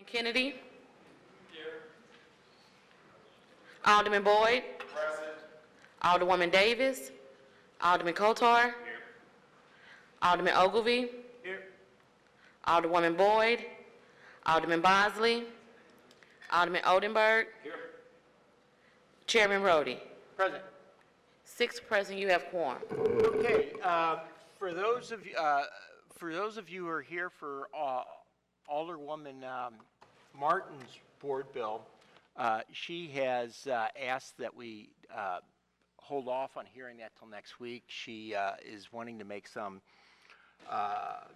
Kennedy. Here. Alderman Boyd. Present. Alderwoman Davis. Alderman Kotar. Here. Alderman Ogilvy. Here. Alderwoman Boyd. Alderman Bosley. Alderman Oldenburg. Here. Chairman Rhodey. Present. 6 present, you have quorum. Okay, for those of you who are here for Alderwoman Martin's board bill, she has asked that we hold off on hearing that till next week. She is wanting to make some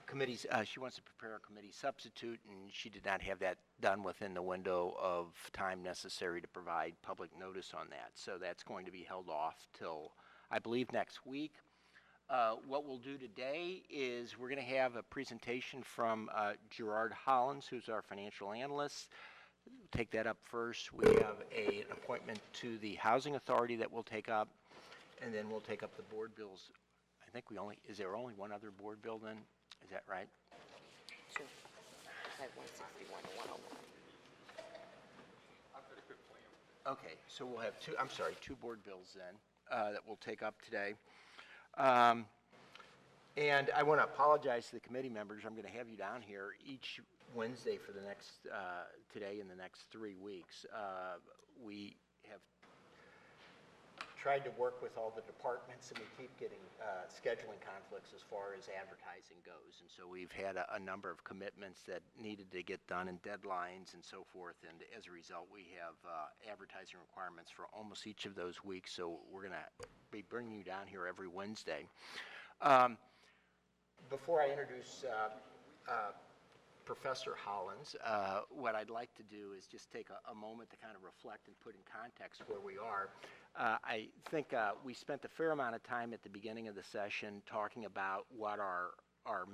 committees. She wants to prepare a committee substitute, and she did not have that done within the window of time necessary to provide public notice on that. So that's going to be held off till, I believe, next week. What we'll do today is we're going to have a presentation from Gerard Hollins, who's our financial analyst. Take that up first. We have an appointment to the Housing Authority that we'll take up, and then we'll take up the board bills. I think is there only one other board bill then? Is that right? Two. Like 161 and 101. Okay, so we'll have two board bills then that we'll take up today. And I want to apologize to the committee members. I'm going to have you down here each Wednesday for the next, today and the next 3 weeks. We have tried to work with all the departments, and we keep getting scheduling conflicts as far as advertising goes. And so we've had a number of commitments that needed to get done and deadlines and so forth. And as a result, we have advertising requirements for almost each of those weeks. So we're going to be bringing you down here every Wednesday. Before I introduce Professor Hollins, what I'd like to do is just take a moment to kind of reflect and put in context where we are. I think we spent a fair amount of time at the beginning of the session talking about what our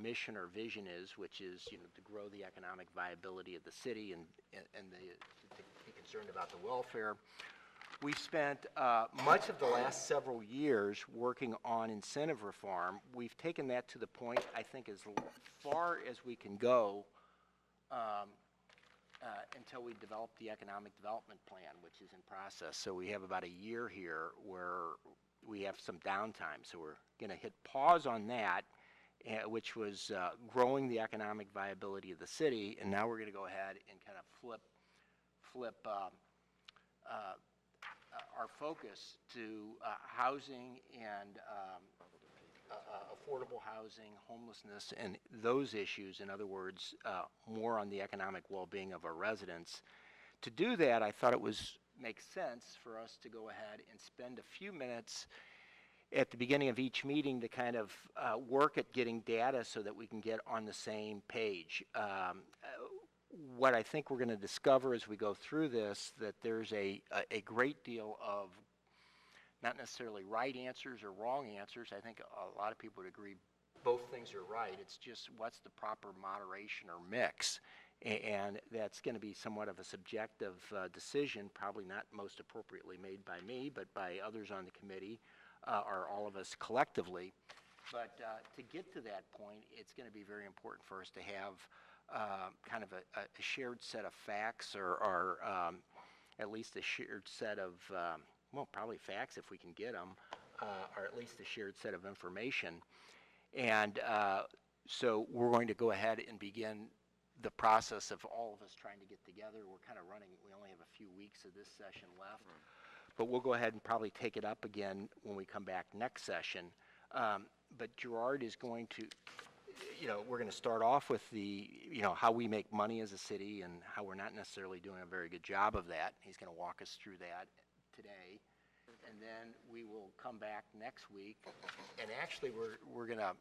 mission or vision is, which is, to grow the economic viability of the city and to be concerned about the welfare. We've spent much of the last several years working on incentive reform. We've taken that to the point, I think, as far as we can go until we develop the economic development plan, which is in process. So we have about a year here where we have some downtime. So we're going to hit pause on that, which was growing the economic viability of the city. And now we're going to go ahead and kind of flip our focus to housing and affordable housing, homelessness, and those issues. In other words, more on the economic well-being of our residents. To do that, I thought it makes sense for us to go ahead and spend a few minutes at the beginning of each meeting to kind of work at getting data so that we can get on the same page. What I think we're going to discover as we go through this, that there's a great deal of not necessarily right answers or wrong answers. I think a lot of people would agree both things are right. It's just what's the proper moderation or mix. And that's going to be somewhat of a subjective decision, probably not most appropriately made by me, but by others on the committee or all of us collectively. But to get to that point, it's going to be very important for us to have kind of a shared set of facts or at least a shared set of, well, probably facts if we can get them, or at least a shared set of information. And so we're going to go ahead and begin the process of all of us trying to get together. We're kind of running, we only have a few weeks of this session left, but we'll go ahead and probably take it up again when we come back next session. But Gerard is going to, we're going to start off with the, how we make money as a city and how we're not necessarily doing a very good job of that. He's going to walk us through that today. And then we will come back next week. And actually, we're going to,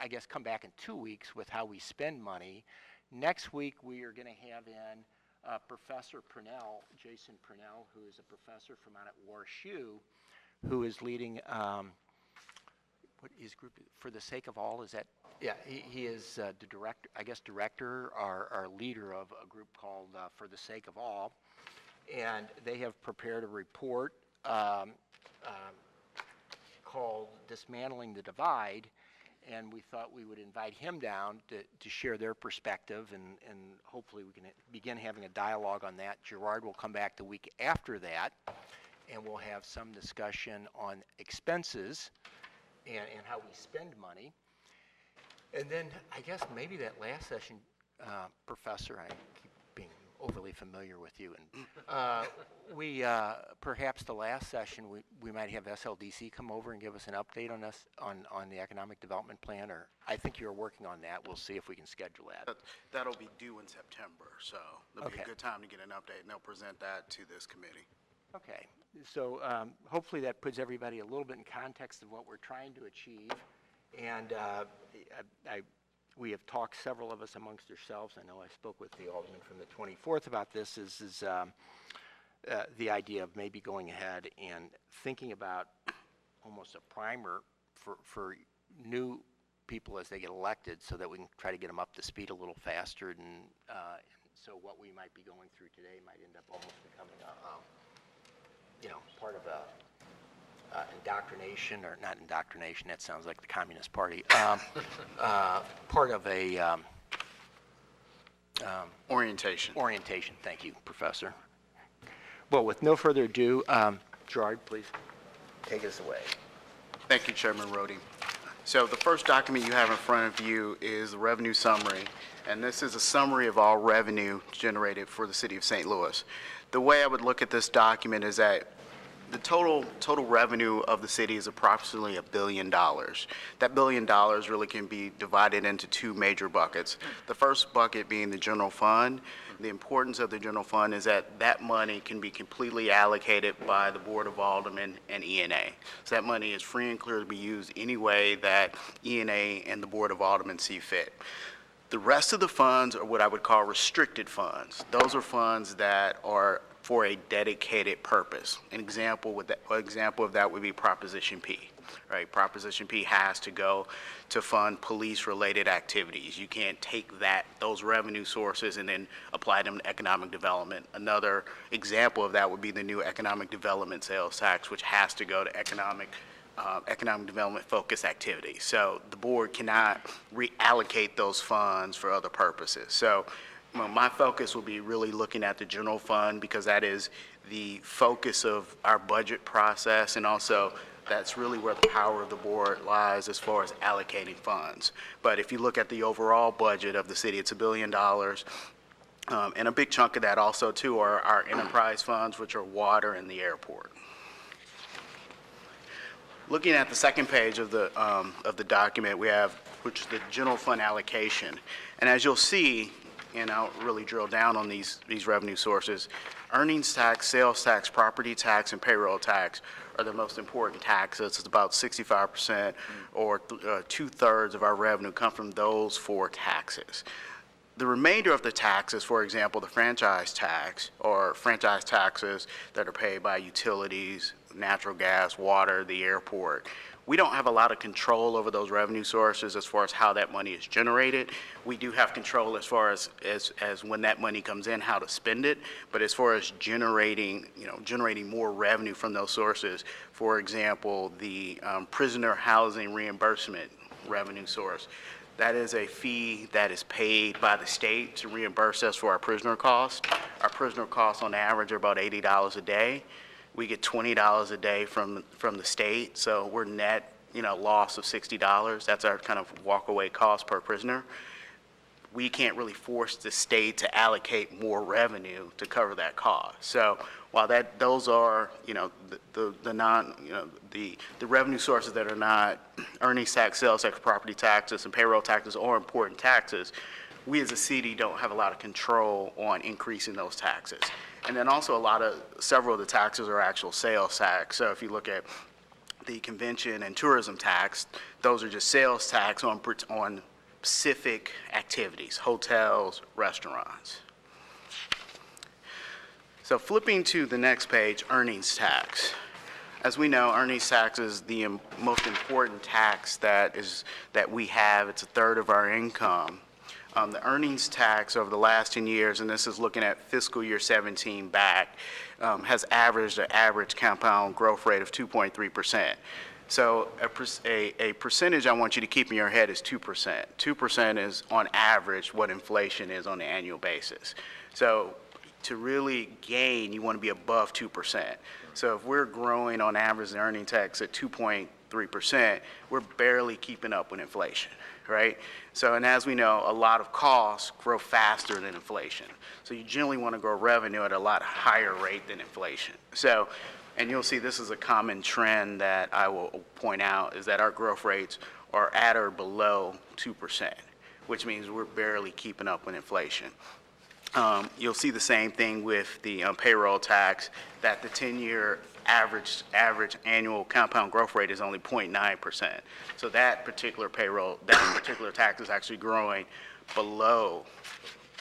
I guess, come back in 2 weeks with how we spend money. Next week, we are going to have in Professor Purnell, Jason Purnell, who is a professor from out at WashU, who is leading what his group, For the Sake of All, is that? Yeah, he is the director or leader of a group called For the Sake of All. And they have prepared a report called Dismantling the Divide. and we thought we would invite him down to share their perspective, and hopefully we can begin having a dialogue on that. Gerard will come back the week after that, and we'll have some discussion on expenses and how we spend money. And then I guess maybe that last session, Professor, I keep being overly familiar with you, and we perhaps the last session we might have SLDC come over and give us an update on on the economic development plan, or I think you're working on that. We'll see if we can schedule that. That'll be due in September, so it'll be Okay. a good time to get an update, and they'll present that to this committee. Okay, so hopefully that puts everybody a little bit in context of what we're trying to achieve, and we have talked, several of us amongst yourselves. I know I spoke with the alderman from the 24th about this. Is the idea of maybe going ahead and thinking about almost a primer for new people as they get elected, so that we can try to get them up to speed a little faster, and so what we might be going through today might end up almost becoming part of a indoctrination, or not indoctrination, that sounds like the Communist Party, part of a Orientation. orientation. Thank you, Professor. Well, with no further ado, Gerard, please take us away. Thank you, Chairman Rhodey. So the first document you have in front of you is the revenue summary, and this is a summary of all revenue generated for the city of St. Louis. The way I would look at this document is that the total revenue of the city is approximately $1 billion. That $1 billion really can be divided into two major buckets. The first bucket being the general fund. The importance of the general fund is that that money can be completely allocated by the Board of Aldermen and ENA. So that money is free and clear to be used any way that ENA and the Board of Aldermen see fit. The rest of the funds are what I would call restricted funds. Those are funds that are for a dedicated purpose. An example of that would be Proposition P, right? Proposition P has to go to fund police-related activities. You can't take those revenue sources and then apply them to economic development. Another example of that would be the new economic development sales tax, which has to go to economic development focused activities. So the board cannot reallocate those funds for other purposes. So my focus will be really looking at the general fund, because that is the focus of our budget process, and also that's really where the power of the board lies as far as allocating funds. But if you look at the overall budget of the city, it's $1 billion. And a big chunk of that also too are our enterprise funds, which are water and the airport. Looking at the second page of the document, we have, which is the general fund allocation. And as you'll see, and I'll really drill down on these revenue sources, earnings tax, sales tax, property tax, and payroll tax are the most important taxes. It's about 65% or 2/3 of our revenue come from those four taxes. The remainder of the taxes, for example, the franchise tax, or franchise taxes that are paid by utilities, natural gas, water, the airport, we don't have a lot of control over those revenue sources as far as how that money is generated. We do have control as far as when that money comes in, how to spend it. But as far as generating more revenue from those sources, for example, the prisoner housing reimbursement revenue source, that is a fee that is paid by the state to reimburse us for our prisoner costs. Our prisoner costs on average are about $80 a day. We get $20 a day from the state, so we're net, loss of $60. That's our kind of walk-away cost per prisoner. We can't really force the state to allocate more revenue to cover that cost. So while those are, the revenue sources that are not earnings tax, sales tax, property taxes, and payroll taxes are important taxes, we as a city don't have a lot of control on increasing those taxes. And then also several of the taxes are actual sales tax. So if you look at the convention and tourism tax, those are just sales tax on specific activities, hotels, restaurants. So flipping to the next page, earnings tax. As we know, earnings tax is the most important tax that we have. It's 1/3 of our income. The earnings tax over the last 10 years, and this is looking at fiscal year 17 back, has averaged an average compound growth rate of 2.3%. So a percentage I want you to keep in your head is 2%. 2% is on average what inflation is on an annual basis. So to really gain, you want to be above 2%. So if we're growing on average the earning tax at 2.3%, we're barely keeping up with inflation, right? So, and as we know, a lot of costs grow faster than inflation. So you generally want to grow revenue at a lot higher rate than inflation. So, and you'll see this is a common trend that I will point out, is that our growth rates are at or below 2%, which means we're barely keeping up with inflation. You'll see the same thing with the payroll tax, that the 10-year average annual compound growth rate is only 0.9%. So that particular tax is actually growing below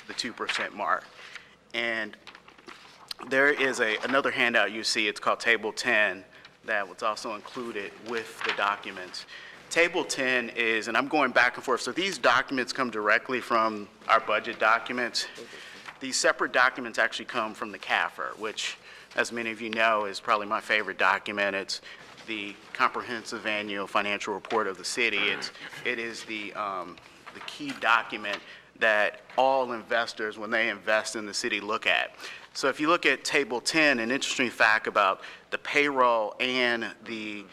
the 2% mark. And there is another handout you see, it's called Table 10, that was also included with the documents. Table 10 is, and I'm going back and forth, so these documents come directly from our budget documents. These separate documents actually come from the CAFR, which, as many of you know, is probably my favorite document. It's the comprehensive annual financial report of the city. It is the key document that all investors, when they invest in the city, look at. So if you look at Table 10, an interesting fact about the payroll and the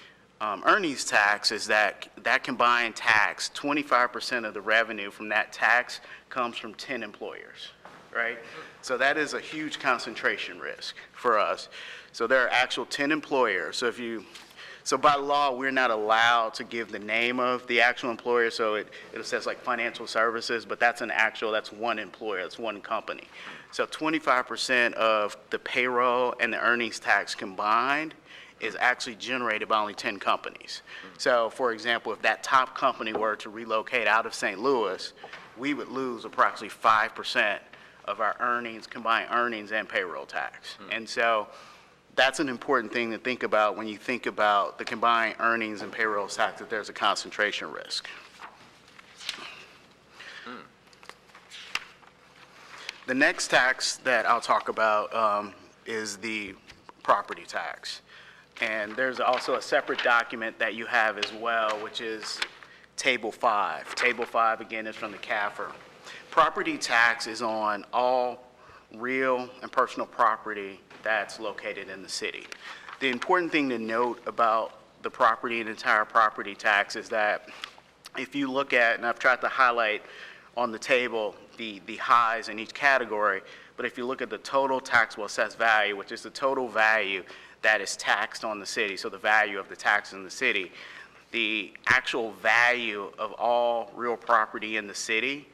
earnings tax is that combined tax, 25% of the revenue from that tax comes from 10 employers, right? So that is a huge concentration risk for us. So there are actual 10 employers. So by law, we're not allowed to give the name of the actual employer. So it says like financial services, but that's one employer, that's one company. So 25% of the payroll and the earnings tax combined is actually generated by only 10 companies. So for example, if that top company were to relocate out of St. Louis, we would lose approximately 5% of our earnings, combined earnings and payroll tax. And so that's an important thing to think about when you think about the combined earnings and payroll tax, that there's a concentration risk. The next tax that I'll talk about is the property tax. And there's also a separate document that you have as well, which is Table 5. Table 5, again, is from the CAFR. Property tax is on all real and personal property that's located in the city. The important thing to note about the property and entire property tax is that if you look at, and I've tried to highlight on the table the highs in each category, but if you look at the total taxable assessed value, which is the total value that is taxed on the city, so the value of the tax in the city, the actual value of all real property in the city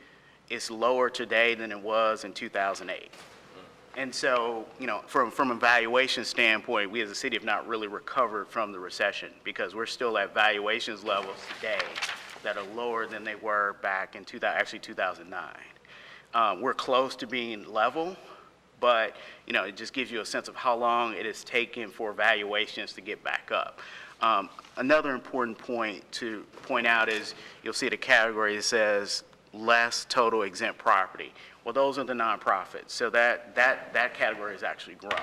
is lower today than it was in 2008. And so, you know, from a valuation standpoint, we as a city have not really recovered from the recession, because we're still at valuations levels today that are lower than they were back in 2009. We're close to being level, but, you know, it just gives you a sense of how long it has taken for valuations to get back up. Another important point to point out is you'll see the category that says less total exempt property. Well, those are the nonprofits. So that category has actually grown.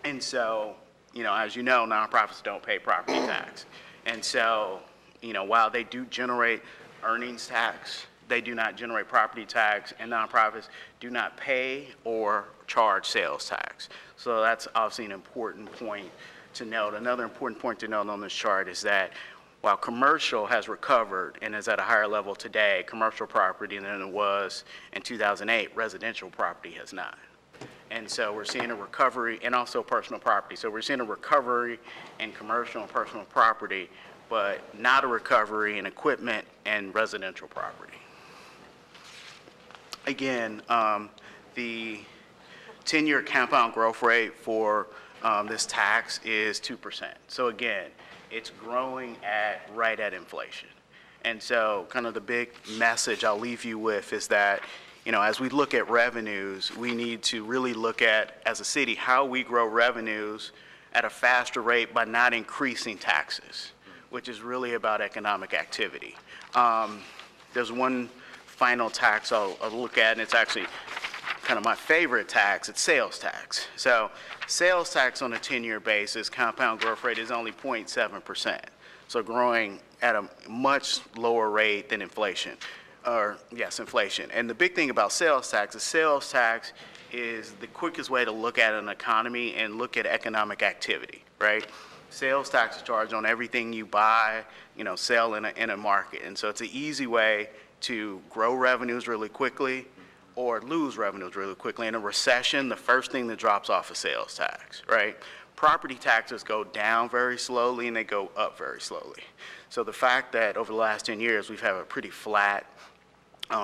And so, you know, as you know, nonprofits don't pay property tax. And so, you know, while they do generate earnings tax, they do not generate property tax, and nonprofits do not pay or charge sales tax. So that's obviously an important point to note. Another important point to note on this chart is that while commercial has recovered and is at a higher level today, commercial property than it was in 2008, residential property has not. And so we're seeing a recovery, and also personal property. So we're seeing a recovery in commercial and personal property, but not a recovery in equipment and residential property. Again, the 10-year compound growth rate for this tax is 2%. So again, it's growing right at inflation. And so kind of the big message I'll leave you with is that, you know, as we look at revenues, we need to really look at, as a city, how we grow revenues at a faster rate by not increasing taxes, which is really about economic activity. There's one final tax I'll look at, and it's actually kind of my favorite tax. It's sales tax. So sales tax on a 10-year basis, compound growth rate is only 0.7%. So growing at a much lower rate than inflation, or yes, inflation. And the big thing about sales tax is the quickest way to look at an economy and look at economic activity, right? Sales tax is charged on everything you buy, sell in a market. And so it's an easy way to grow revenues really quickly or lose revenues really quickly. In a recession, the first thing that drops off is sales tax, right? Property taxes go down very slowly and they go up very slowly. So the fact that over the last 10 years we've had a pretty flat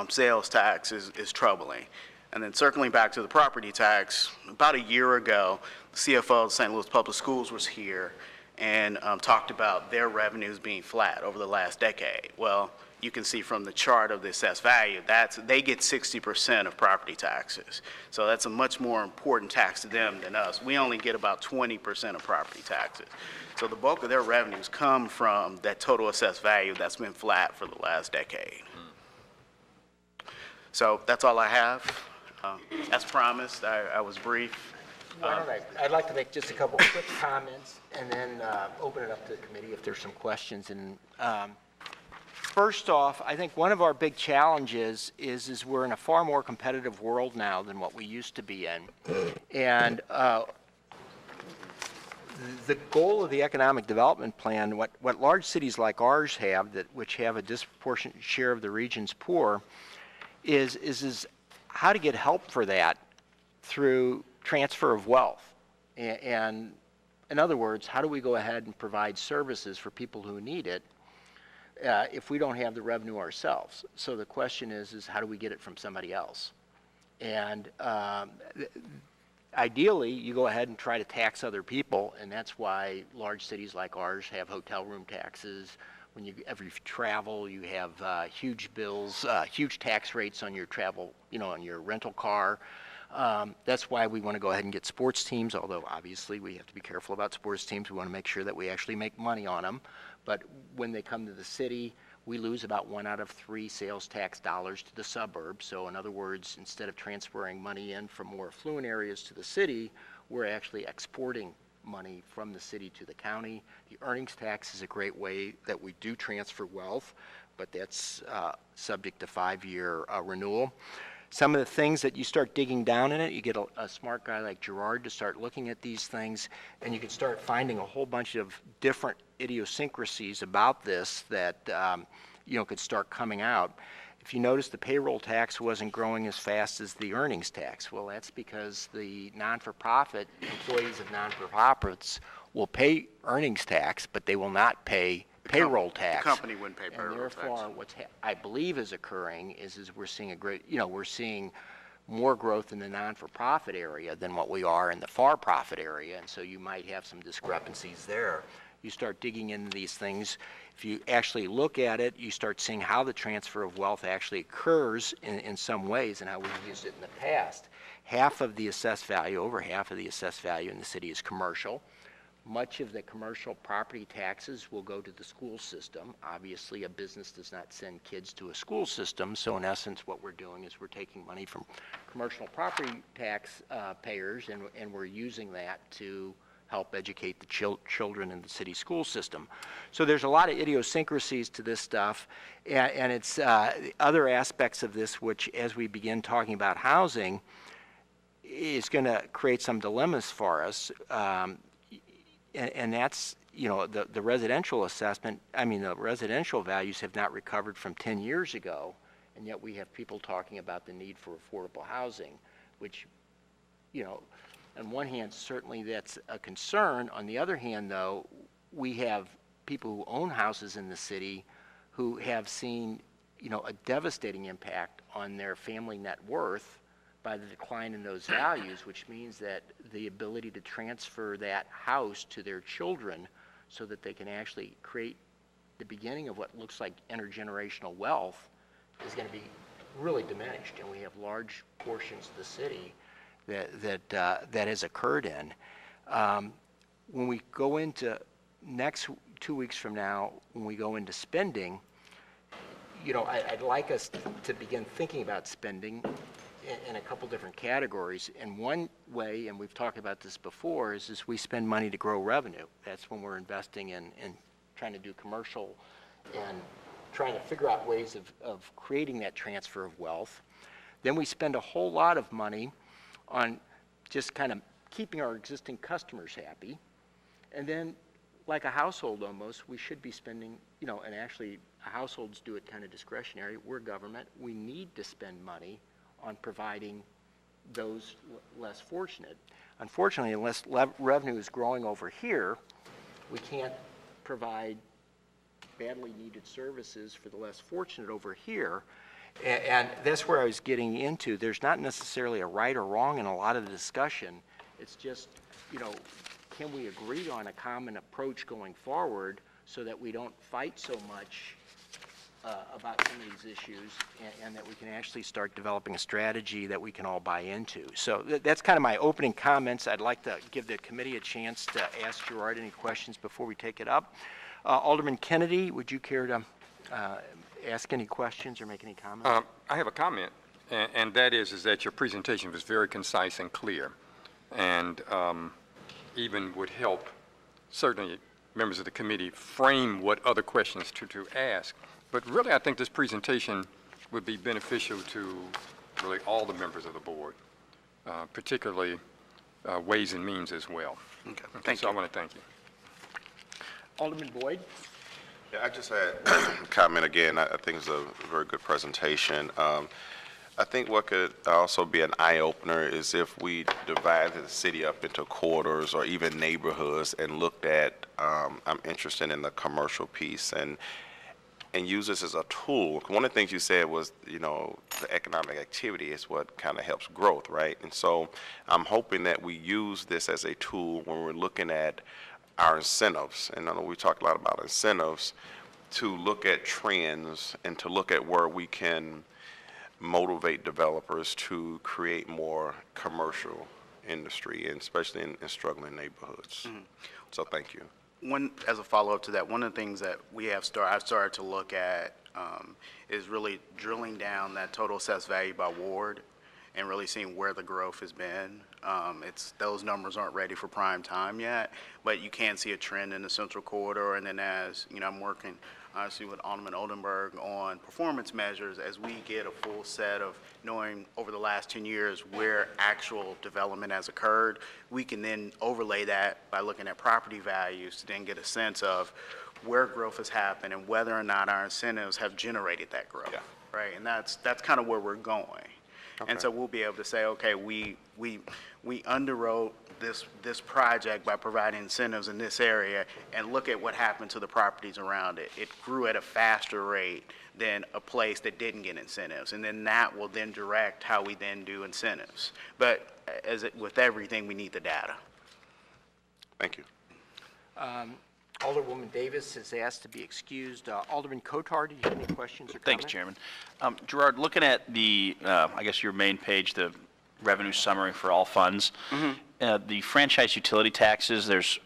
sales tax is troubling. And then circling back to the property tax, about a year ago, the CFO of St. Louis Public Schools was here and talked about their revenues being flat over the last decade. Well, you can see from the chart of the assessed value, they get 60% of property taxes. So that's a much more important tax to them than us. We only get about 20% of property taxes. So the bulk of their revenues come from that total assessed value that's been flat for the last decade. So that's all I have. As promised, I was brief. I'd like to make just a couple of quick comments and then open it up to the committee if there's some questions. And first off, I think one of our big challenges is we're in a far more competitive world now than what we used to be in. And the goal of the economic development plan, what large cities like ours have, which have a disproportionate share of the region's poor, is how to get help for that through transfer of wealth. And in other words, how do we go ahead and provide services for people who need it if we don't have the revenue ourselves? So the question is how do we get it from somebody else? And ideally, you go ahead and try to tax other people, and that's why large cities like ours have hotel room taxes. When you travel, you have huge bills, huge tax rates on your travel, on your rental car. That's why we want to go ahead and get sports teams, although obviously we have to be careful about sports teams. We want to make sure that we actually make money on them. But when they come to the city, we lose about 1 out of 3 sales tax dollars to the suburbs. So in other words, instead of transferring money in from more affluent areas to the city, we're actually exporting money from the city to the county. The earnings tax is a great way that we do transfer wealth, but that's subject to 5-year renewal. Some of the things that you start digging down in it, you get a smart guy like Gerard to start looking at these things, and you can start finding a whole bunch of different idiosyncrasies about this that could start coming out. If you notice, the payroll tax wasn't growing as fast as the earnings tax. Well, that's because the non-for-profit employees of non-for-profits will pay earnings tax, but they will not pay payroll tax. The company wouldn't pay payroll tax. And therefore, what I believe is occurring is we're seeing we're seeing more growth in the non-for-profit area than what we are in the for-profit area, and so you might have some discrepancies there. You start digging into these things. If you actually look at it, you start seeing how the transfer of wealth actually occurs in some ways and how we've used it in the past. Half of the assessed value, over half of the assessed value in the city is commercial. Much of the commercial property taxes will go to the school system. Obviously, a business does not send kids to a school system, so in essence what we're doing is we're taking money from commercial property tax payers and we're using that to help educate the children in the city school system. So there's a lot of idiosyncrasies to this stuff, and it's other aspects of this which, as we begin talking about housing, is going to create some dilemmas for us, and that's, the residential assessment, the residential values have not recovered from 10 years ago, and yet we have people talking about the need for affordable housing, which, on one hand, certainly that's a concern. On the other hand, though, we have people who own houses in the city who have seen, a devastating impact on their family net worth by the decline in those values, which means that the ability to transfer that house to their children so that they can actually create the beginning of what looks like intergenerational wealth is going to be really diminished. And we have large portions of the city that has occurred in. When we go into next 2 weeks from now, when we go into spending, I'd like us to begin thinking about spending in a couple different categories. And one way, and we've talked about this before, is we spend money to grow revenue. That's when we're investing in trying to do commercial and trying to figure out ways of creating that transfer of wealth. Then we spend a whole lot of money on just kind of keeping our existing customers happy. And then, like a household almost, we should be spending, you know, and actually households do it kind of discretionary. We're government. We need to spend money on providing those less fortunate. Unfortunately, unless revenue is growing over here, we can't provide badly needed services for the less fortunate over here. And that's where I was getting into. There's not necessarily a right or wrong in a lot of the discussion. It's just, you know, can we agree on a common approach going forward so that we don't fight so much about some of these issues, and that we can actually start developing a strategy that we can all buy into. So that's kind of my opening comments. I'd like to give the committee a chance to ask Gerard any questions before we take it up. Alderman Kennedy, would you care to ask any questions or make any comments? I have a comment, and that is that your presentation was very concise and clear, and even would help, certainly, members of the committee frame what other questions to ask. But really, I think this presentation would be beneficial to really all the members of the board, particularly Ways and Means as well. Okay, thank so you. I want to thank you. Alderman Boyd? Yeah, I just had a comment again. I think it's a very good presentation. I think what could also be an eye-opener is if we divided the city up into quarters or even neighborhoods and looked at, I'm interested in the commercial piece, and use this as a tool. One of the things you said was, you know, the economic activity is what kind of helps growth, right? And so I'm hoping that we use this as a tool when we're looking at our incentives. And I know we talked a lot about incentives, to look at trends and to look at where we can motivate developers to create more commercial industry, and especially in struggling neighborhoods. Mm-hmm. So thank you. As a follow-up to that, one of the things that I've started to look at is really drilling down that total assessed value by ward and really seeing where the growth has been. Those numbers aren't ready for prime time yet, but you can see a trend in the Central Corridor. And then, as you know, I'm working honestly with Alderman Oldenburg on performance measures as we get a full set of knowing over the last 10 years where actual development has occurred. We can then overlay that by looking at property values to then get a sense of where growth has happened and whether or not our incentives have generated that growth. Yeah. Right, and that's kind of where we're going. Okay. And so we'll be able to say, okay, we underwrote this project by providing incentives in this area, and look at what happened to the properties around it. It grew at a faster rate than a place that didn't get incentives, and then that will then direct how we then do incentives. But with everything, we need the data. Thank you. Alderwoman Davis is asked to be excused. Alderman Kotar, do you have any questions or comments? Thanks, Chairman. Gerard, looking at the, I guess your main page, the revenue summary for all funds, the franchise utility taxes, there's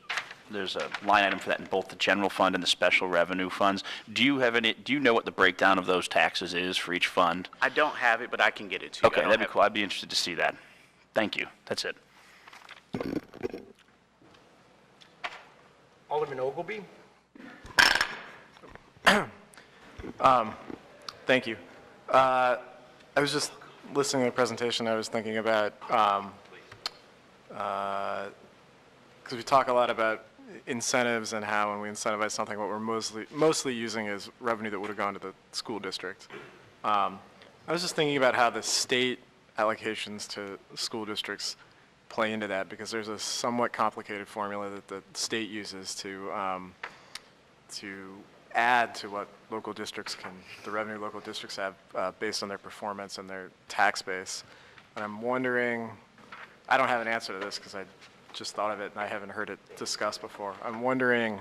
a line item for that in both the general fund and the special revenue funds. Do you know what the breakdown of those taxes is for each fund? I don't have it, but I can get it to you. Okay, that'd be cool. I'd be interested to see that. Thank you. That's it. Alderman Ogilvie? Thank you. I was just listening to the presentation. I was thinking about, because we talk a lot about incentives and how when we incentivize something, what we're mostly using is revenue that would have gone to the school district. I was just thinking about how the state allocations to school districts play into that, because there's a somewhat complicated formula that the state uses to add to what local districts the revenue local districts have based on their performance and their tax base. And I'm wondering, I don't have an answer to this because I just thought of it and I haven't heard it discussed before. I'm wondering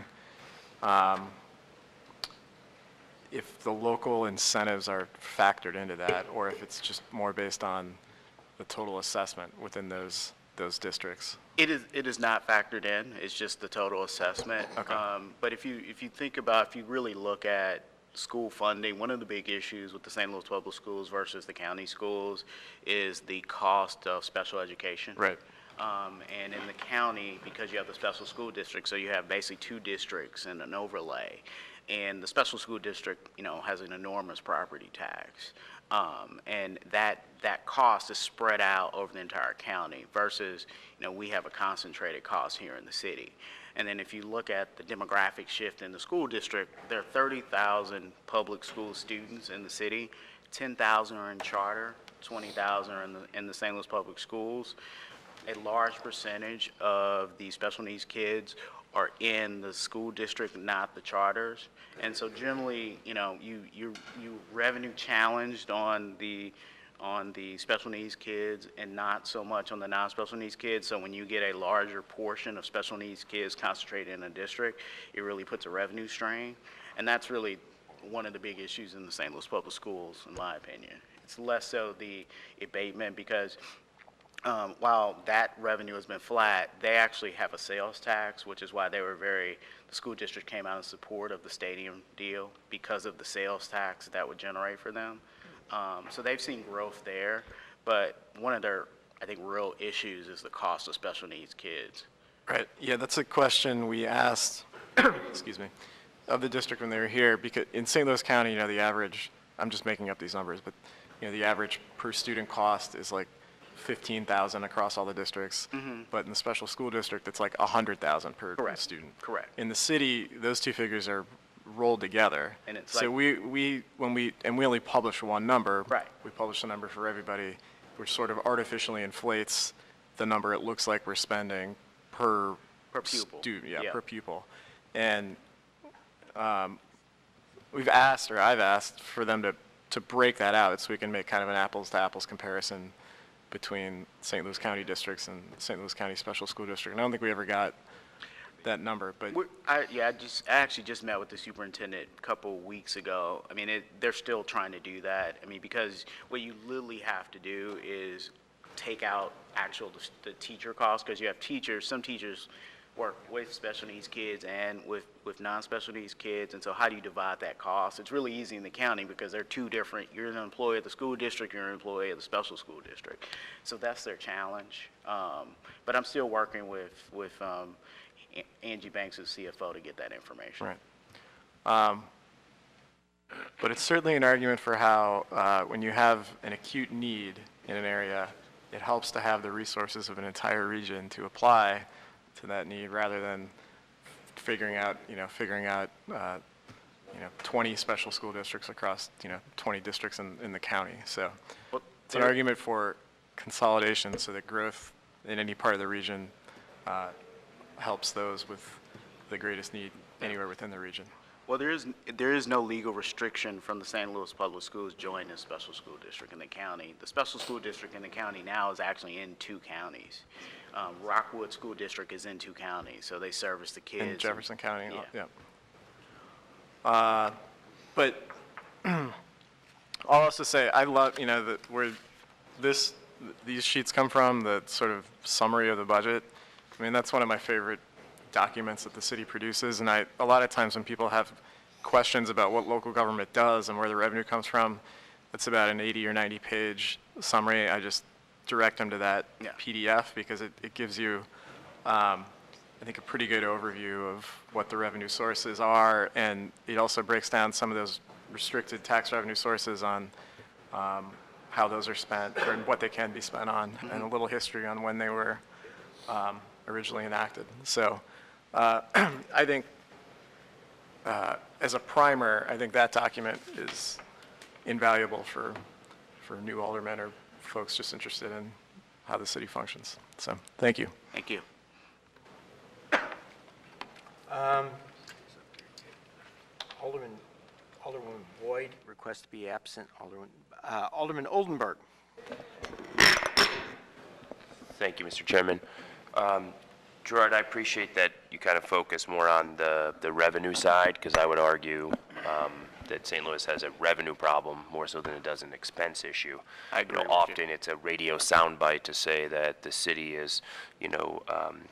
if the local incentives are factored into that, or if it's just more based on the total assessment within those districts. It is not factored in. It's just the total assessment. Okay. But if you really look at school funding, one of the big issues with the St. Louis Public Schools versus the county schools is the cost of special education. Right. And in the county, because you have the special school district, so you have basically 2 districts and an overlay. And the special school district, has an enormous property tax. And that cost is spread out over the entire county versus, we have a concentrated cost here in the city. And then if you look at the demographic shift in the school district, there are 30,000 public school students in the city. 10,000 are in charter, 20,000 are in the St. Louis Public Schools. A large percentage of the special needs kids are in the school district, not the charters. And so generally, you revenue challenged on the special needs kids and not so much on the non-special needs kids. So when you get a larger portion of special needs kids concentrated in a district, it really puts a revenue strain. And that's really one of the big issues in the St. Louis Public Schools, in my opinion. It's less so the abatement because while that revenue has been flat, they actually have a sales tax, which is why the school district came out in support of the stadium deal because of the sales tax that would generate for them. So they've seen growth there, but one of their, I think, real issues is the cost of special needs kids. Right. Yeah, that's a question we asked, excuse me, of the district when they were here, because in St. Louis County, the average, I'm just making up these numbers, but, the average per student cost is like $15,000 across all the districts. But in the special school district, it's like $100,000 per student. Correct. In the city, those 2 figures are rolled together. And it's so we only publish one number. Right. We publish a number for everybody, which sort of artificially inflates the number it looks like we're spending per pupil. Per pupil. And I've asked for them to break that out so we can make kind of an apples to apples comparison between St. Louis County districts and St. Louis County Special School District. And I don't think we ever got that number, but I actually just met with the superintendent a couple weeks ago. I mean, they're still trying to do that. I mean, because what you literally have to do is take out the teacher costs, because you have some teachers work with special needs kids and with non-special needs kids, and so how do you divide that cost? It's really easy in the county because they're 2 different, you're an employee of the school district, you're an employee of the special school district. So that's their challenge. But I'm still working with Angie Banks, as CFO, to get that information. right. But it's certainly an argument for how when you have an acute need in an area, it helps to have the resources of an entire region to apply to that need rather than figuring out 20 special school districts across 20 districts in the county. So it's an argument for consolidation so that growth in any part of the region helps those with the greatest need anywhere within the region. Well, there is no legal restriction from the St. Louis Public Schools joining a special school district in the county. The special school district in the county now is actually in 2 counties. Rockwood School District is in 2 counties, so they service the kids. In Jefferson County, Yeah. But I'll also say I love where these sheets come from, the sort of summary of the budget. I mean, that's one of my favorite documents that the city produces, and a lot of times when people have questions about what local government does and where the revenue comes from, it's about an 80 or 90 page summary. I just direct them to that PDF because it gives you, I think, a pretty good overview of what the revenue sources are, and it also breaks down some of those restricted tax revenue sources on how those are spent or what they can be spent on, and a little history on when they were originally enacted. So I think as a primer, I think that document is invaluable for new aldermen or folks just interested in how the city functions. So thank you. Thank you. Alderman Boyd requests to be absent. Alderman Oldenburg. Thank you, Mr. Chairman. Gerard, I appreciate that you kind of focus more on the revenue side, because I would argue that St. Louis has a revenue problem more so than it does an expense issue. I agree with you. Often it's a radio soundbite to say that the city is,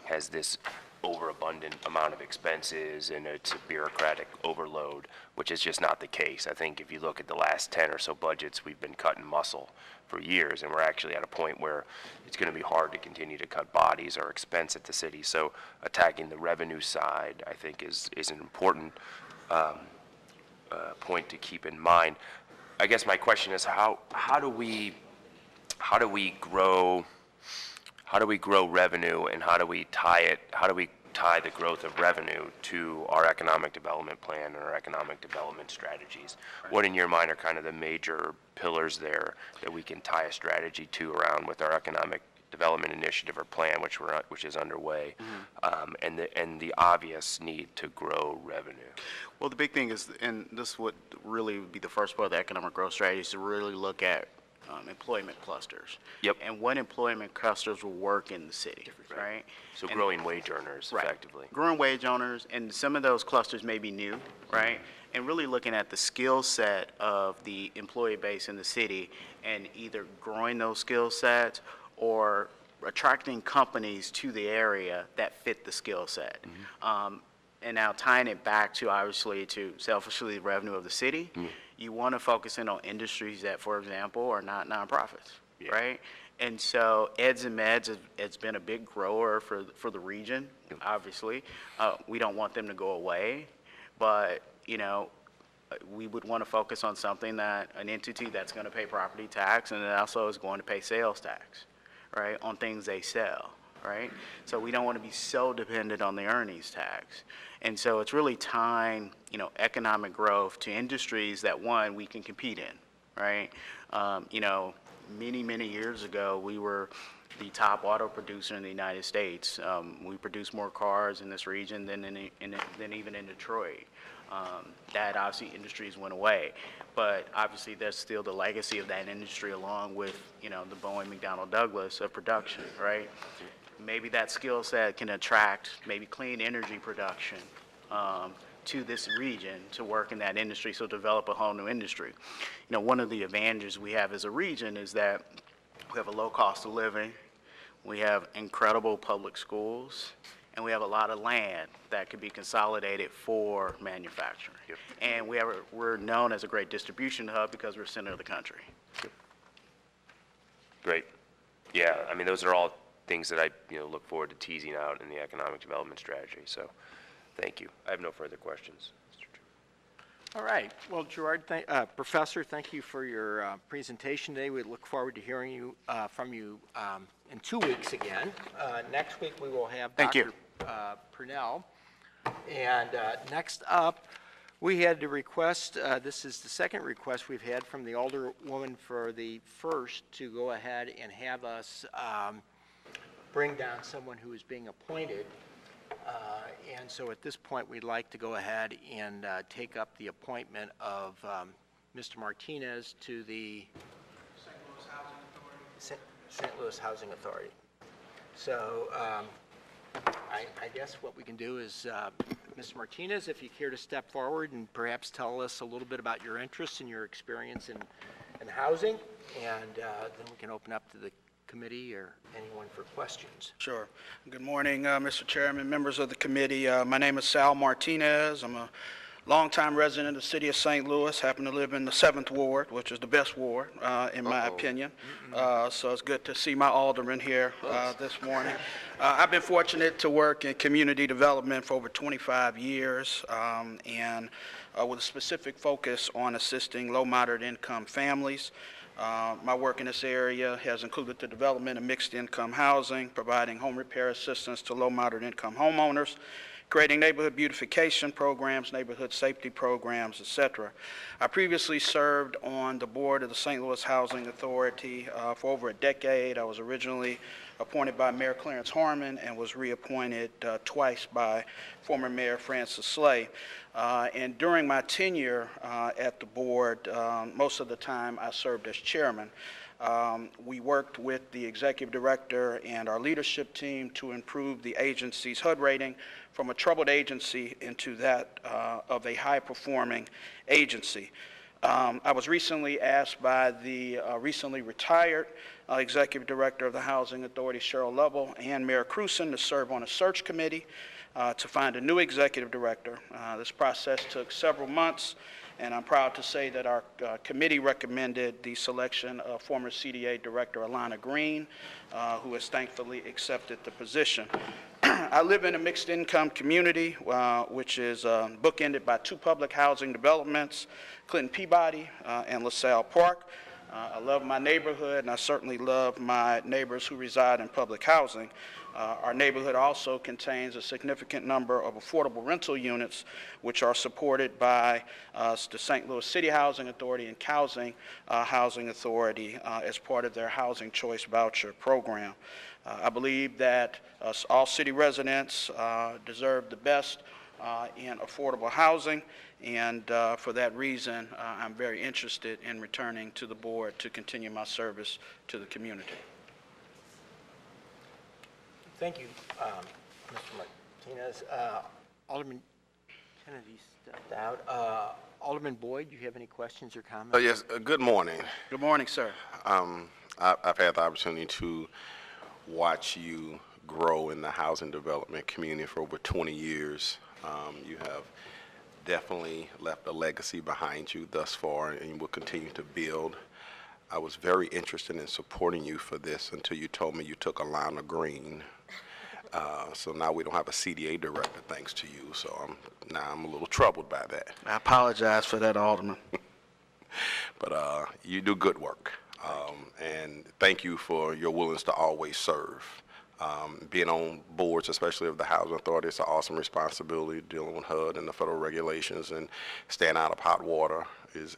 has this overabundant amount of expenses and it's a bureaucratic overload, which is just not the case. I think if you look at the last 10 or so budgets, we've been cutting muscle for years, and we're actually at a point where it's going to be hard to continue to cut bodies or expense at the city. So attacking the revenue side, I think, is an important point to keep in mind. I guess my question is how do we grow revenue, and how do we tie the growth of revenue to our economic development plan and our economic development strategies? What in your mind are kind of the major pillars there that we can tie a strategy to around with our economic development initiative or plan, which is underway, and the obvious need to grow revenue? Well, the big thing is, and this would really be the first part of the economic growth strategy, is to really look at employment clusters. Yep. And what employment clusters will work in the city, right? So growing wage earners, Right. effectively. Growing wage owners, and some of those clusters may be new, right? And really looking at the skill set of the employee base in the city and either growing those skill sets or attracting companies to the area that fit the skill set. And now tying it back to, obviously, to selfishly the revenue of the city, you want to focus in on industries that, for example, are not nonprofits, right? And so eds and meds has been a big grower for the region, obviously. We don't want them to go away, but, you know, we would want to focus on something that, an entity that's going to pay property tax and it also is going to pay sales tax, right, on things they sell, right? So we don't want to be so dependent on the earnings tax. And so it's really tying, you know, economic growth to industries that, one, we can compete in, right? You know, many years ago, we were the top auto producer in the United States. We produce more cars in this region than even in Detroit. That obviously industries went away, but obviously there's still the legacy of that industry along with, you know, the Boeing McDonnell Douglas of production, right? Maybe that skill set can attract maybe clean energy production to this region to work in that industry, so develop a whole new industry. You know, one of the advantages we have as a region is that we have a low cost of living, we have incredible public schools, and we have a lot of land that could be consolidated for manufacturing. Yep. And we're known as a great distribution hub because we're center of the country. Great. Yeah, I mean, those are all things that I, look forward to teasing out in the economic development strategy. So, thank you. I have no further questions, Mr. Chairman. All right. Well, Gerard, Professor, thank you for your presentation today. We look forward to hearing from you in 2 weeks again. Next week we will have Dr. Purnell. And next up, we had to request, this is the second request we've had from the Alderwoman for the first to go ahead and have us bring down someone who is being appointed. And so at this point, we'd like to go ahead and take up the appointment of Mr. Martinez to the St. Louis Housing Authority. So I guess what we can do is, Mr. Martinez, if you care to step forward and perhaps tell us a little bit about your interests and your experience in housing, and then we can open up to the committee or anyone for questions. Sure. Good morning, Mr. Chairman, members of the committee. My name is Sal Martinez. I'm a longtime resident of the city of St. Louis, happen to live in the 7th Ward, which is the best ward, in my opinion. So it's good to see my alderman here this morning. I've been fortunate to work in community development for over 25 years, and with a specific focus on assisting low, moderate income families. My work in this area has included the development of mixed income housing, providing home repair assistance to low, moderate income homeowners, creating neighborhood beautification programs, neighborhood safety programs, etc. I previously served on the board of the St. Louis Housing Authority for over a decade. I was originally appointed by Mayor Clarence Harmon and was reappointed twice by former Mayor Francis Slay. And during my tenure at the board, most of the time I served as chairman. We worked with the executive director and our leadership team to improve the agency's HUD rating from a troubled agency into that of a high-performing agency. I was recently asked by the recently retired Executive Director of the Housing Authority, Cheryl Lovell, and Mayor Cruson to serve on a search committee to find a new Executive Director. This process took several months, and I'm proud to say that our committee recommended the selection of former CDA Director Alana Green, who has thankfully accepted the position. I live in a mixed-income community, which is bookended by 2 public housing developments, Clinton Peabody and LaSalle Park. I love my neighborhood, and I certainly love my neighbors who reside in public housing. Our neighborhood also contains a significant number of affordable rental units, which are supported by the St. Louis City Housing Authority and Housing Authority as part of their Housing Choice Voucher program. I believe that all city residents deserve the best in affordable housing, and for that reason, I'm very interested in returning to the board to continue my service to the community. Thank you, Mr. Martinez. Alderman Kennedy stepped out. Alderman Boyd, do you have any questions or comments? Yes, good morning. Good morning, sir. I've had the opportunity to watch you grow in the housing development community for over 20 years. You have definitely left a legacy behind you thus far, and you will continue to build. I was very interested in supporting you for this until you told me you took Alana Green. So now we don't have a CDA director thanks to you, so now I'm a little troubled by that. I apologize for that, Alderman. But you do good work, and thank you for your willingness to always serve. Being on boards, especially of the Housing Authority, it's an awesome responsibility dealing with HUD and the federal regulations, and staying out of hot water is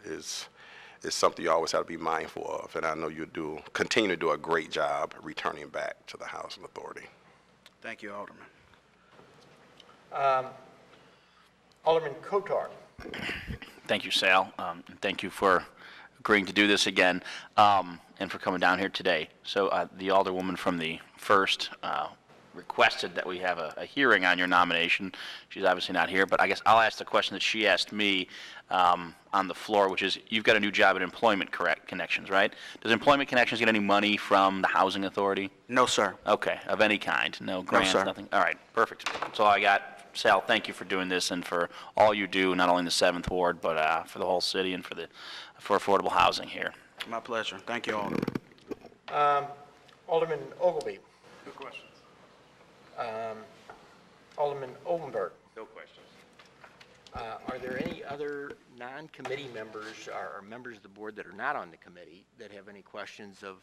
something you always have to be mindful of. And I know you continue to do a great job returning back to the Housing Authority. Thank you, Alderman. Alderman Kotar. Thank you, Sal. And thank you for agreeing to do this again, and for coming down here today. So the Alderwoman from the 1st requested that we have a hearing on your nomination. She's obviously not here, but I guess I'll ask the question that she asked me on the floor, which is, you've got a new job at Employment Connections, right? Does Employment Connections get any money from the Housing Authority? No, sir. Okay, of any kind? No grants, sir. nothing? All right, perfect. That's all I got. Sal, thank you for doing this and for all you do, not only in the 7th Ward, but for the whole city and for affordable housing here. My pleasure. Thank you, Alderman. Alderman Ogilvie. No questions. Alderman Oldenburg. No questions. Are there any other non-committee members or members of the board that are not on the committee that have any questions of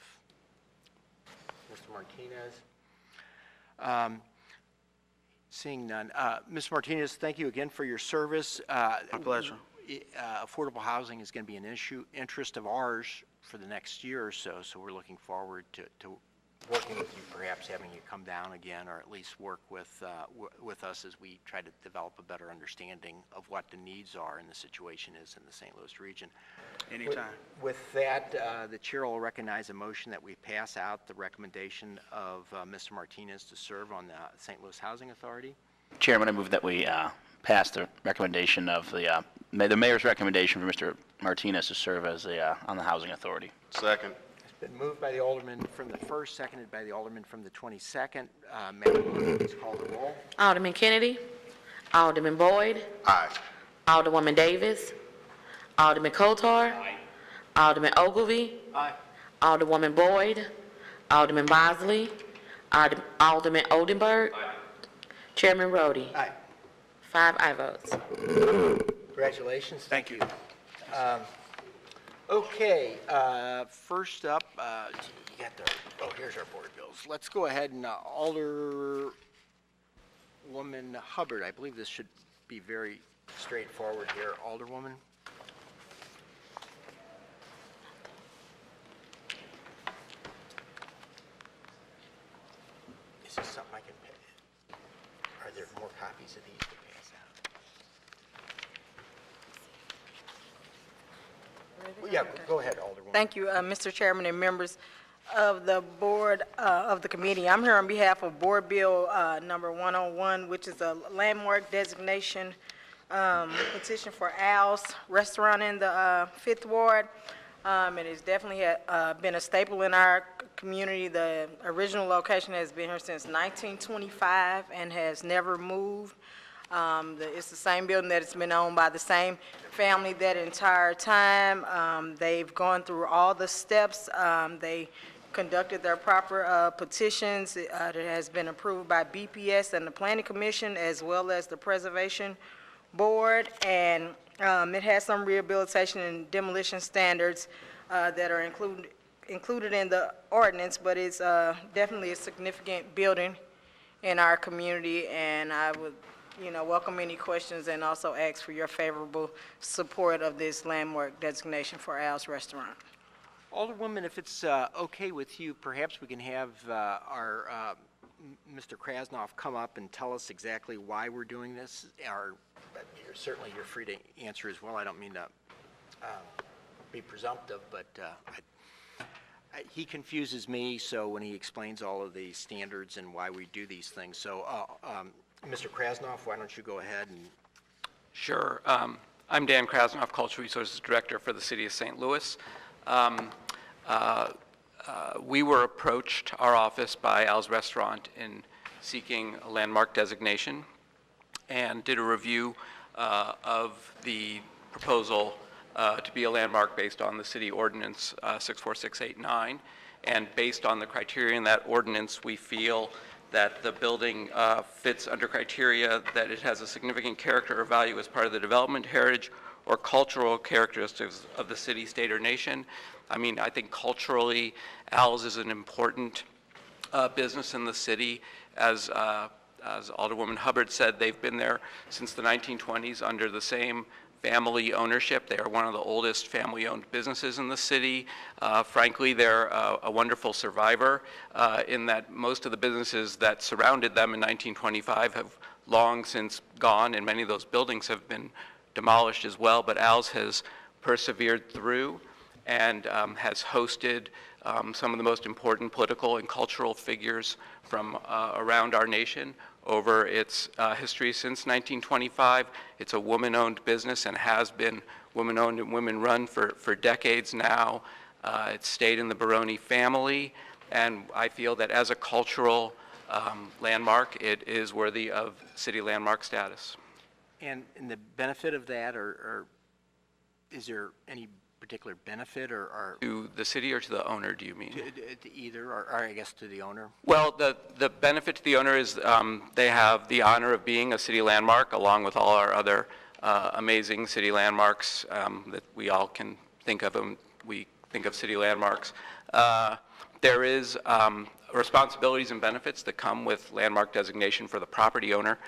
Mr. Martinez? Seeing none. Mr. Martinez, thank you again for your service. My pleasure. Affordable housing is going to be an interest of ours for the next year or so, so we're looking forward to working with you, perhaps having you come down again, or at least work with us as we try to develop a better understanding of what the needs are and the situation is in the St. Louis region. Anytime. With that, the chair will recognize a motion that we pass out the recommendation of Mr. Martinez to serve on the St. Louis Housing Authority. Chairman, I move that we pass the recommendation of the mayor's recommendation for Mr. Martinez to serve as on the Housing Authority. Second. It's been moved by the alderman from the 1st, seconded by the alderman from the 22nd. Madam, please call the roll. Alderman Kennedy, Alderman Boyd, Aye. Alderwoman Davis, Alderman Kotar, Alderman Ogilvie, Alderwoman Boyd, Alderman Bosley, Alderman Oldenburg, Chairman Rhodey. Aye. 5 aye votes. Congratulations. Thank you. Okay, first up, you got here's our board bills. Let's go ahead and Alderwoman Hubbard. I believe this should be very straightforward here. Alderwoman. Is this something I can pay? Are there more copies of these to pass out? Yeah, go ahead, Alderwoman. Thank you, Mr. Chairman and members of the board of the committee. I'm here on behalf of Board Bill number 101, which is a landmark designation petition for Al's Restaurant in the 5th Ward. It has definitely been a staple in our community. The original location has been here since 1925 and has never moved. It's the same building that it's been owned by the same family that entire time. They've gone through all the steps. They conducted their proper petitions. It has been approved by BPS and the Planning Commission as well as the Preservation Board, and it has some rehabilitation and demolition standards that are included in the ordinance, but it's definitely a significant building in our community, and I would welcome any questions and also ask for your favorable support of this landmark designation for Al's Restaurant. Alderwoman, if it's okay with you, perhaps we can have our Mr. Krasnoff come up and tell us exactly why we're doing this. Certainly you're free to answer as well. I don't mean to be presumptive, but he confuses me, so when he explains all of the standards and why we do these things. So, Mr. Krasnoff, why don't you go ahead and... Sure. I'm Dan Krasnoff, Cultural Resources Director for the City of St. Louis. We were approached, our office, by Al's Restaurant in seeking a landmark designation and did a review of the proposal to be a landmark based on the city ordinance 64689. And based on the criteria in that ordinance, we feel that the building fits under criteria that it has a significant character or value as part of the development, heritage, or cultural characteristics of the city, state, or nation. I mean, I think culturally, Al's is an important business in the city. As Alderwoman Hubbard said, they've been there since the 1920s under the same family ownership. They are one of the oldest family-owned businesses in the city. Frankly, they're a wonderful survivor in that most of the businesses that surrounded them in 1925 have long since gone, and many of those buildings have been demolished as well. But Al's has persevered through and has hosted some of the most important political and cultural figures from around our nation over its history since 1925. It's a woman-owned business and has been woman-owned and women-run for decades now. It's stayed in the Baroni family, and I feel that as a cultural landmark, it is worthy of city landmark status. And the benefit of that, or is there any particular benefit or to the city or to the owner, do you mean? To either, or I guess to the owner? Well, the benefit to the owner is they have the honor of being a city landmark along with all our other amazing city landmarks that we all can think of them. We think of city landmarks. There is responsibilities and benefits that come with landmark designation for the property owner.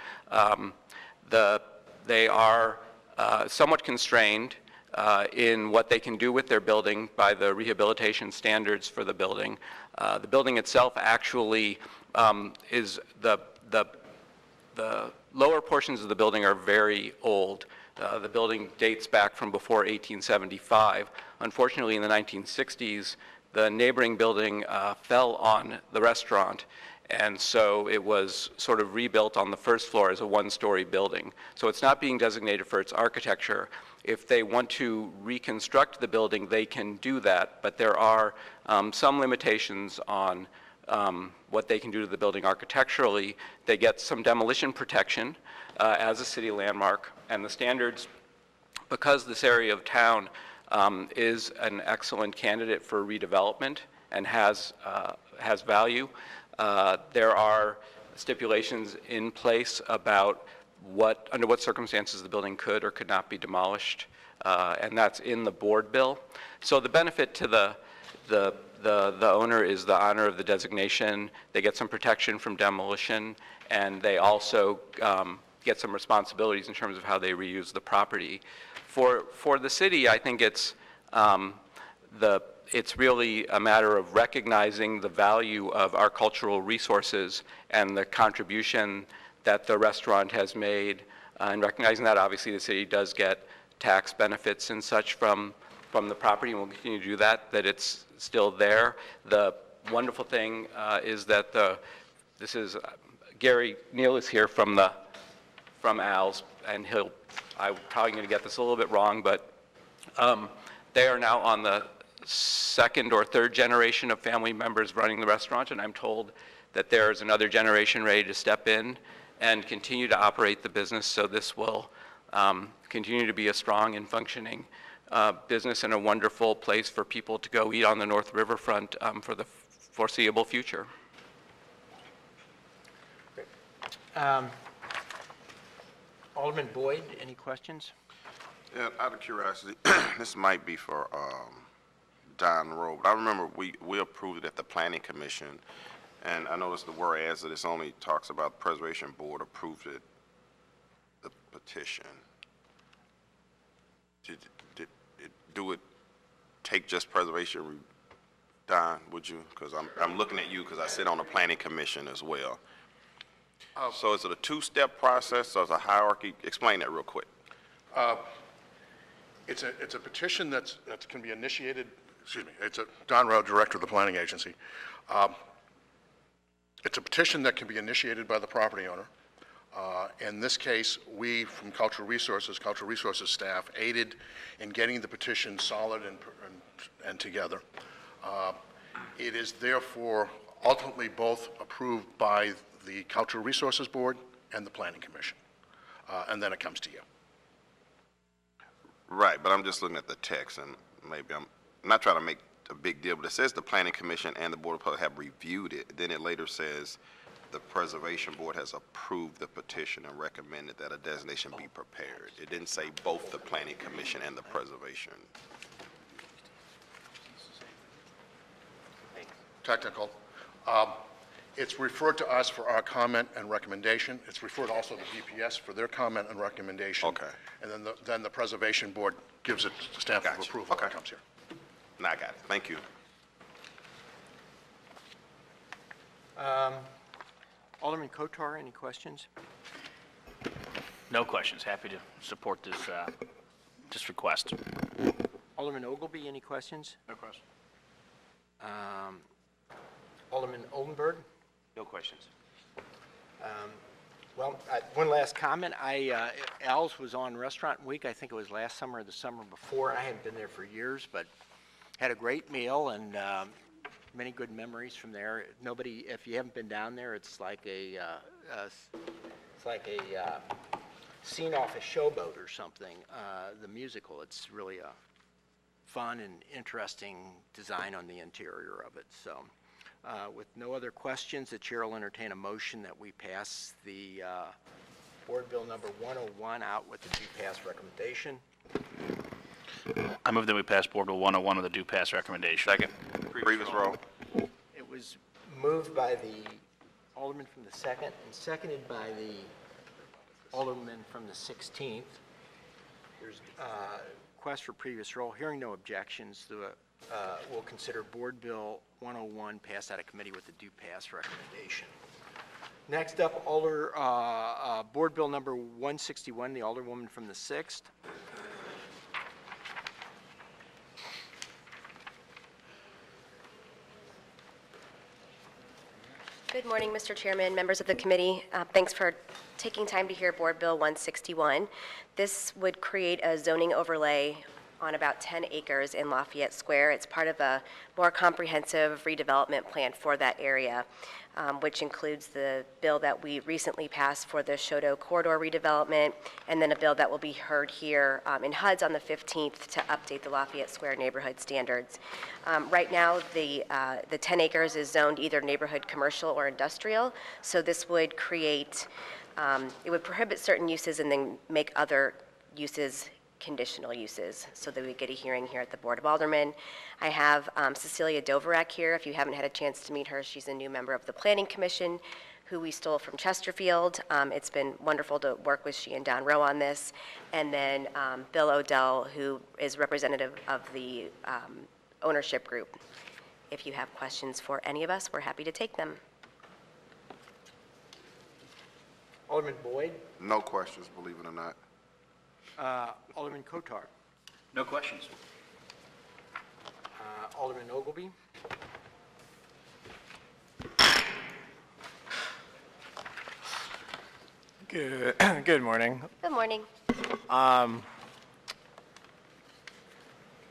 They are somewhat constrained in what they can do with their building by the rehabilitation standards for the building. The building itself actually is the lower portions of the building are very old. The building dates back from before 1875. Unfortunately, in the 1960s, the neighboring building fell on the restaurant, and so it was sort of rebuilt on the first floor as a one-story building. So it's not being designated for its architecture. If they want to reconstruct the building, they can do that, but there are some limitations on what they can do to the building architecturally. They get some demolition protection as a city landmark, and the standards, because this area of town is an excellent candidate for redevelopment and has value, there are stipulations in place about under what circumstances the building could or could not be demolished, and that's in the board bill. So the benefit to the owner is the honor of the designation. They get some protection from demolition, and they also get some responsibilities in terms of how they reuse the property. For the city, I think it's really a matter of recognizing the value of our cultural resources and the contribution that the restaurant has made, and recognizing that obviously the city does get tax benefits and such from the property, and will continue to do that it's still there. The wonderful thing is that this is Gary Neal is here from from Al's, and I'm probably going to get this a little bit wrong, but they are now on the second or third generation of family members running the restaurant, and I'm told that there is another generation ready to step in and continue to operate the business, so this will continue to be a strong and functioning business and a wonderful place for people to go eat on the North Riverfront for the foreseeable future. Alderman Boyd, any questions? Yeah, out of curiosity, this might be for Don Rowe, but I remember we approved it at the Planning Commission, and I noticed the whereas that this only talks about the Preservation Board approved it, the petition. Do it take just preservation, Don, would you? Because I'm looking at you because I sit on the Planning Commission as well. So is it a two-step process or is it a hierarchy? Explain that real quick. It's a petition that can be initiated, it's a Don Rowe, Director of the Planning Agency. It's a petition that can be initiated by the property owner. In this case, we from Cultural Resources staff aided in getting the petition solid and together. It is therefore ultimately both approved by the Cultural Resources Board and the Planning Commission, and then it comes to you. Right, but I'm just looking at the text, and maybe I'm not trying to make a big deal, but it says the Planning Commission and the Board of Public have reviewed it. Then it later says the Preservation Board has approved the petition and recommended that a designation be prepared. It didn't say both the Planning Commission and the Preservation. Technical. It's referred to us for our comment and recommendation. It's referred also to DPS for their comment and recommendation. Okay. And then the Preservation Board gives it the stamp of approval when it comes here. Now I got it. Thank you. Alderman Kotar, any questions? No questions. Happy to support this request. Alderman Ogilvy, any questions? No question. Alderman Oldenburg? No questions. Well, one last comment. Al's was on Restaurant Week. I think it was last summer or the summer before. I hadn't been there for years, but had a great meal and many good memories from there. If you haven't been down there, it's like a scene off a Showboat or something. The musical. It's really a fun and interesting design on the interior of it. So. With no other questions, the chair will entertain a motion that we pass the Board Bill number 101 out with the due pass recommendation. I move that we pass Board Bill 101 with a due pass recommendation. Second. Previous roll. It was moved by the Alderman from the 2nd and seconded by the Alderman from the 16th. There's request for previous roll. Hearing no objections, we'll consider Board Bill 101 passed out of committee with the due pass recommendation. Next up, Board Bill number 161, the Alderwoman from the 6th. Good morning, Mr. Chairman, members of the committee. Thanks for taking time to hear Board Bill 161. This would create a zoning overlay on about 10 acres in Lafayette Square. It's part of a more comprehensive redevelopment plan for that area, which includes the bill that we recently passed for the Shoto corridor redevelopment, and then a bill that will be heard here in HUD's on the 15th to update the Lafayette Square neighborhood standards. Right now, the 10 acres is zoned either neighborhood commercial or industrial, so this would create, it would prohibit certain uses and then make other uses conditional uses, so that we get a hearing here at the Board of Aldermen. I have Cecilia Doverack here. If you haven't had a chance to meet her, she's a new member of the Planning Commission who we stole from Chesterfield. It's been wonderful to work with she and Don Rowe on this. And then Bill Odell, who is representative of the ownership group. If you have questions for any of us, we're happy to take them. Alderman Boyd? No questions, believe it or not. Alderman Kotar? No questions. Alderman Ogilvy? Good, good morning. Good morning.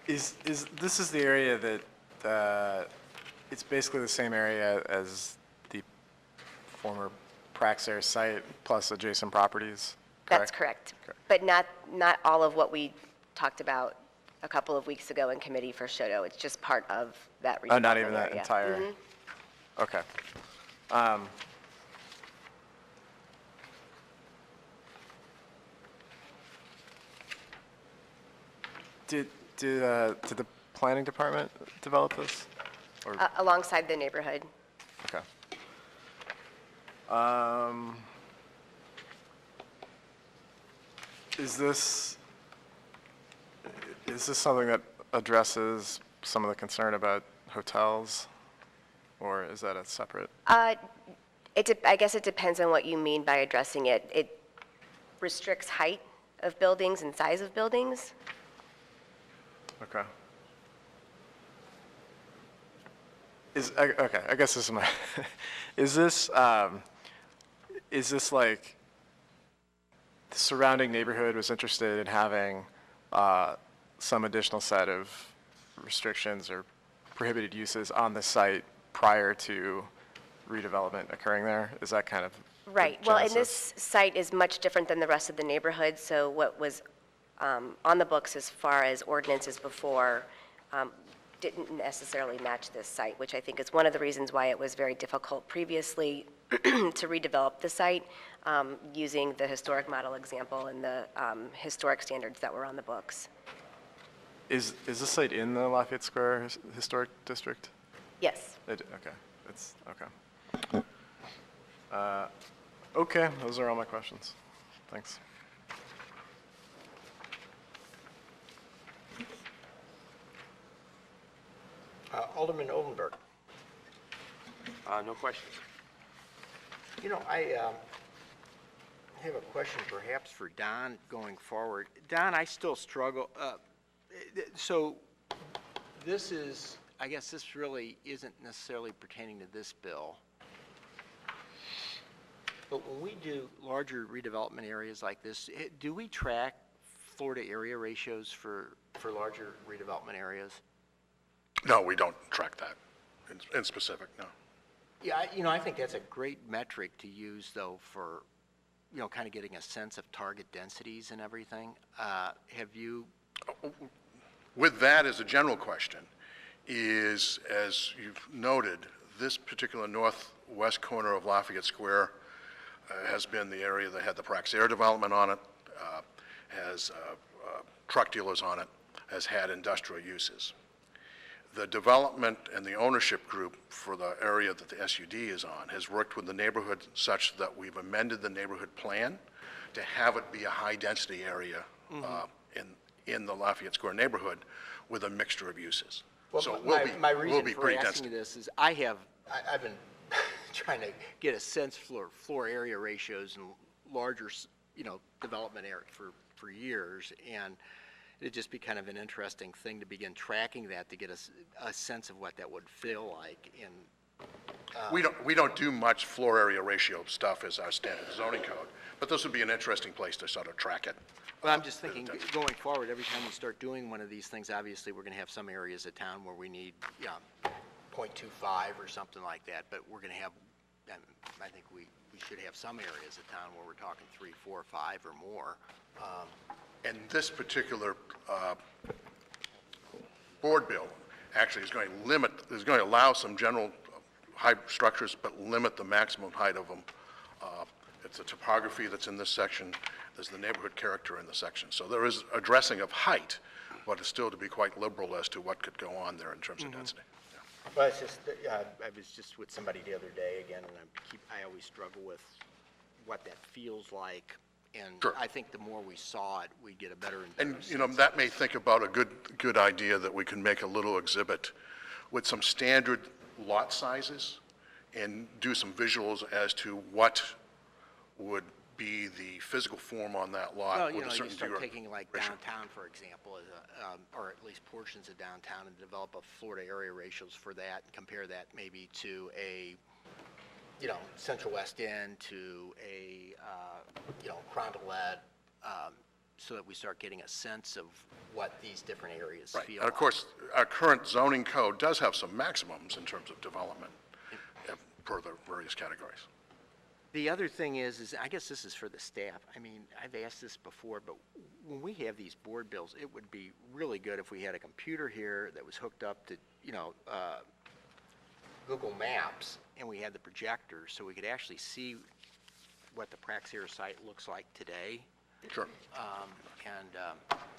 This is the area that, it's basically the same area as the former Praxair site plus adjacent properties, correct? That's correct. Correct. But not all of what we talked about a couple of weeks ago in committee for Shoto. It's just part of that redevelopment Oh, not even that area. entire? Mhm. Okay. Did the planning department develop this? Or, Alongside the neighborhood. okay. Is this something that addresses some of the concern about hotels, or is that a separate? I guess it depends on what you mean by addressing it. It restricts height of buildings and size of buildings. Okay. Okay, I guess this is my, is this like, the surrounding neighborhood was interested in having some additional set of restrictions or prohibited uses on the site prior to redevelopment occurring there? Is that kind of the Right. Well, and genesis? this site is much different than the rest of the neighborhood, so what was on the books as far as ordinances before didn't necessarily match this site, which I think is one of the reasons why it was very difficult previously to redevelop the site using the historic model example and the historic standards that were on the books. Is this site in the Lafayette Square Historic District? Yes. Okay, it's, okay. Okay, those are all my questions. Thanks. Alderman Oldenburg. No questions. You know, I have a question perhaps for Don going forward. Don, I still struggle. So this is, I guess this really isn't necessarily pertaining to this bill. But when we do larger redevelopment areas like this, do we track floor to area ratios for larger redevelopment areas? No, we don't track that in specific, no. Yeah, you know, I think that's a great metric to use, though, for, you know, kind of getting a sense of target densities and everything. Have you? With that as a general question, is, as you've noted, this particular northwest corner of Lafayette Square has been the area that had the Praxair development on it, has truck dealers on it, has had industrial uses. The development and the ownership group for the area that the SUD is on has worked with the neighborhood such that we've amended the neighborhood plan to have it be a high-density area in the Lafayette Square neighborhood with a mixture of uses. Well, So my we'll reason be for pretty asking dense. you this is I've been trying to get a sense for floor area ratios and larger, you know, development area for years, and it'd just be kind of an interesting thing to begin tracking that to get a sense of what that would feel like in. We don't do much floor area ratio stuff as our standard zoning code, but this would be an interesting place to sort of track it. Well, I'm just thinking, going forward, every time we start doing one of these things, obviously, we're going to have some areas of town where we need, 0.25 or something like that, but we're going to have, I think we should have some areas of town where we're talking 3, 4, 5 or more. And this particular board bill actually is going to allow some general height structures, but limit the maximum height of them. It's the topography that's in this section, there's the neighborhood character in the section. So there is addressing of height, but it's still to be quite liberal as to what could go on there in terms of density. Well, it's just, I was just with somebody the other day again, and I always struggle with what that feels like. And Sure. I think the more we saw it, we'd get a better. And, that may think about a good idea that we can make a little exhibit with some standard lot sizes and do some visuals as to what would be the physical form on that lot Well, with you a know, you certain start degree of taking like ratio. downtown, for example, as or at least portions of downtown, and develop a floor to area ratios for that, and compare that maybe to a, Central West End, to a chrondolet, so that we start getting a sense of what these different areas Right. feel And of like. course, our current zoning code does have some maximums in terms of development per the various categories. The other thing is I guess this is for the staff. I mean, I've asked this before, but when we have these board bills, it would be really good if we had a computer here that was hooked up to, Google Maps, and we had the projector, so we could actually see what the Praxair site looks like today. Sure.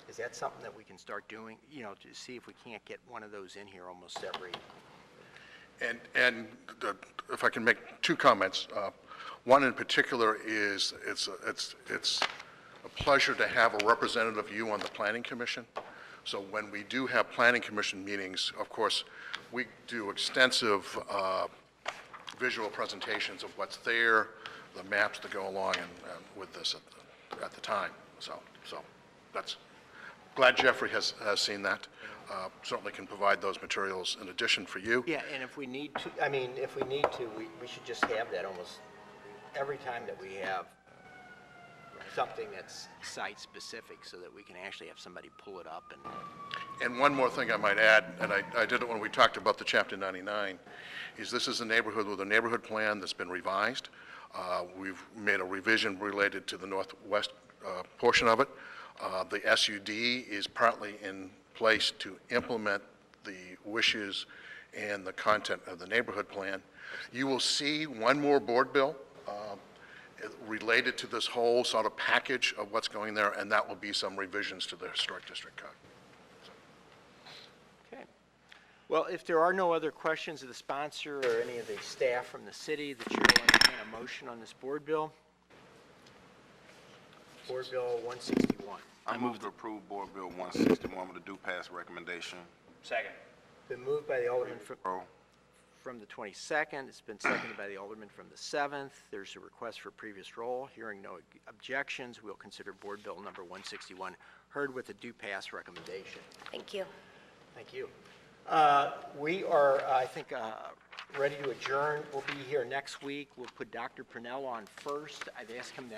Is that something that we can start doing, to see if we can't get one of those in here almost every? And if I can make two comments. One in particular is it's a pleasure to have a representative of you on the Planning Commission. So when we do have Planning Commission meetings, of course, we do extensive visual presentations of what's there, the maps that go along and with this at the time. So that's, glad Jeffrey has seen that. Certainly can provide those materials in addition for you. Yeah, and if we need to, we should just have that almost every time that we have something that's site-specific, so that we can actually have somebody pull it up and... And one more thing I might add, and I did it when we talked about the Chapter 99, is this is a neighborhood with a neighborhood plan that's been revised. We've made a revision related to the northwest portion of it. The SUD is partly in place to implement the wishes and the content of the neighborhood plan. You will see one more board bill related to this whole sort of package of what's going there, and that will be some revisions to the Historic District Code. Okay. Well, if there are no other questions of the sponsor or any of the staff from the city, the chair will entertain a motion on this board bill. Board Bill 161. I move to approve Board Bill 161 with a due pass recommendation. Second. Been moved by the Alderman Roll. from the 22nd. It's been seconded by the Alderman from the 7th. There's a request for previous roll. Hearing no objections, we'll consider Board Bill number 161 heard with a due pass recommendation. Thank you. Thank you. We are, I think, ready to adjourn. We'll be here next week. We'll put Dr. Purnell on first. I've asked him to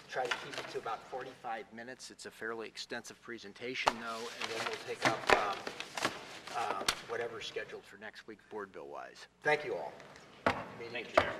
try to keep it to about 45 minutes. It's a fairly extensive presentation, though, and then we'll take up whatever's scheduled for next week, board bill-wise. Thank you all. Thank you, Chair.